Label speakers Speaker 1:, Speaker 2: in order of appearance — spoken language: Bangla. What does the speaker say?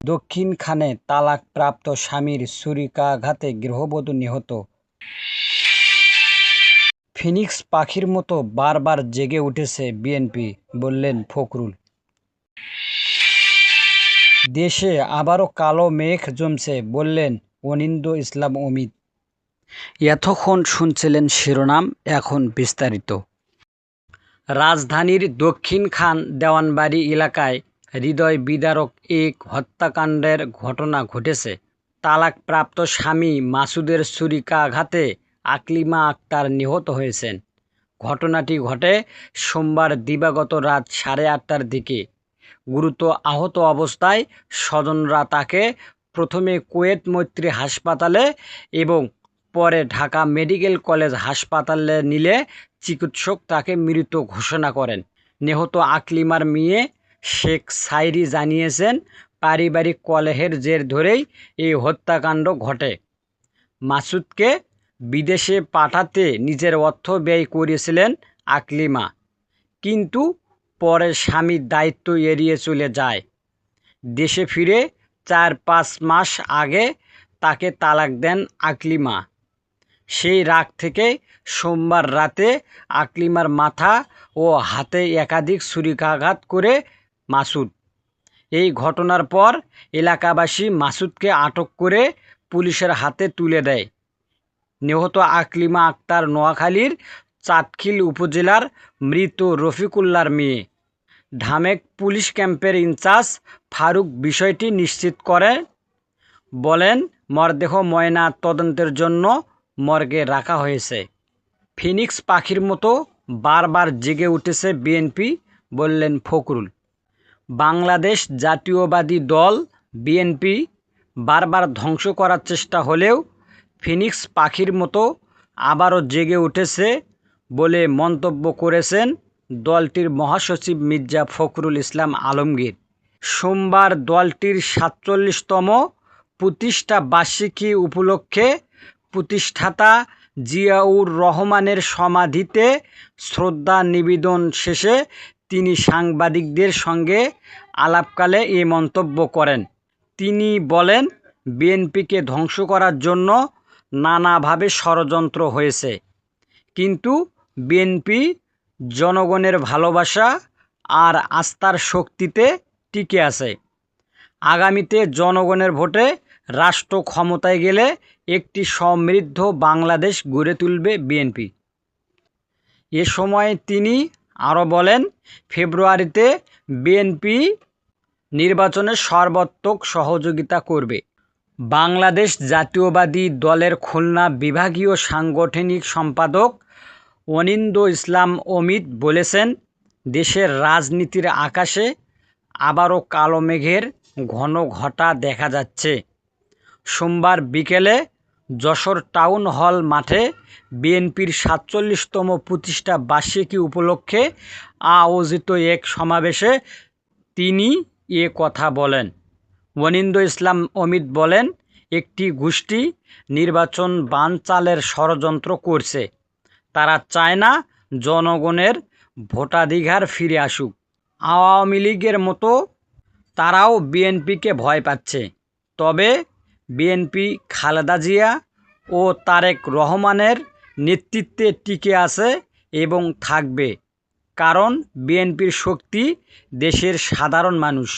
Speaker 1: দক্ষিণখানে তালাকপ্রাপ্ত স্বামীর ছুরিকাঘাতে গৃহবধূ নিহত। ফিনিক্স পাখির মতো বারবার জেগে উঠেছে বিএনপি, বললেন ফখরুল। দেশে আবারও কালো মেঘ জমছে, বললেন অনিন্দ্য ইসলাম অমিত। এতক্ষণ শুনছিলেন শিরোনাম, এখন বিস্তারিত। রাজধানীর দক্ষিণখান দেওয়ানবাড়ি এলাকায় হৃদয় বিদারক এক হত্যাকাণ্ডের ঘটনা ঘটেছে। তালাকপ্রাপ্ত স্বামী মাসুদের ছুরিকাঘাতে আকলিমা আক্তার নিহত হয়েছেন। ঘটনাটি ঘটে সোমবার দিবাগত রাত 8:30টার দিকে। গুরুতর আহত অবস্থায় স্বজনরা তাকে প্রথমে কুয়েত মৈত্রী হাসপাতালে এবং পরে ঢাকা মেডিকেল কলেজ হাসপাতালে নিলে চিকিৎসক তাকে মৃত ঘোষণা করেন। নিহত আকলিমার মেয়ে শেখ সাইরি জানিয়েছেন, পারিবারিক কলহের জের ধরেই এই হত্যাকাণ্ড ঘটে। মাসুদকে বিদেশে পাঠাতে নিজের অর্থ ব্যয় করেছিলেন আকলিমা, কিন্তু পরে স্বামীর দায়িত্ব এড়িয়ে চলে যায়। দেশে ফিরে 4-5 মাস আগে তাকে তালাক দেন আকলিমা। সেই রাগ থেকে সোমবার রাতে আকলিমার মাথা ও হাতে একাধিক ছুরিকাঘাত করে মাসুদ। এই ঘটনার পর এলাকাবাসী মাসুদকে আটক করে পুলিশের হাতে তুলে দেয়। নিহত আকলিমা আক্তার নোয়াখালীর চাটখিল উপজেলার মৃত রফিকুল্লার মেয়ে। ঢামেক পুলিশ ক্যাম্পের ইনচার্জ ফারুক বিষয়টি নিশ্চিত করেন, বলেন মরদেহ ময়না তদন্তের জন্য মর্গে রাখা হয়েছে। ফিনিক্স পাখির মতো বারবার জেগে উঠেছে বিএনপি, বললেন ফখরুল। বাংলাদেশ জাতীয়বাদী দল বিএনপি বারবার ধ্বংস করার চেষ্টা হলেও ফিনিক্স পাখির মতো আবারও জেগে উঠেছে বলে মন্তব্য করেছেন দলটির মহাসচিব মির্জা ফখরুল ইসলাম আলমগীর। সোমবার দলটির ৪৭তম প্রতিষ্ঠা বার্ষিকী উপলক্ষে প্রতিষ্ঠাতা জিয়াউর রহমানের সমাধিতে শ্রদ্ধা নিবেদন শেষে তিনি সাংবাদিকদের সঙ্গে আলাপকালে এ মন্তব্য করেন। তিনি বলেন, বিএনপিকে ধ্বংস করার জন্য নানাভাবে ষড়যন্ত্র হয়েছে, কিন্তু বিএনপি জনগণের ভালোবাসা আর আস্থার শক্তিতে টিকে আছে। আগামীতে জনগণের ভোটে রাষ্ট্র ক্ষমতায় গেলে একটি সমৃদ্ধ বাংলাদেশ গড়ে তুলবে বিএনপি। এ সময় তিনি আরও বলেন, ফেব্রুয়ারিতে বিএনপি নির্বাচনে সর্বাত্মক সহযোগিতা করবে। বাংলাদেশ জাতীয়বাদী দলের খুলনা বিভাগীয় সাংগঠনিক সম্পাদক অনিন্দ্য ইসলাম অমিত বলেছেন, দেশের রাজনীতির আকাশে আবারও কালো মেঘের ঘন ঘটা দেখা যাচ্ছে। সোমবার বিকেলে যশোর টাউন হল মাঠে বিএনপির ৪৭তম প্রতিষ্ঠা বার্ষিকী উপলক্ষে আয়োজিত এক সমাবেশে তিনি এ কথা বলেন। অনিন্দ্য ইসলাম অমিত বলেন, একটি গোষ্ঠী নির্বাচন বানচালের ষড়যন্ত্র করছে। তারা চায় না জনগণের ভোটাধিকার ফিরে আসুক। আওয়ামী লীগের মতো তারাও বিএনপিকে ভয় পাচ্ছে। তবে বিএনপি খালেদা জিয়া ও তারেক রহমানের নেতৃত্বে টিকে আছে এবং থাকবে, কারণ বিএনপির শক্তি দেশের সাধারণ মানুষ।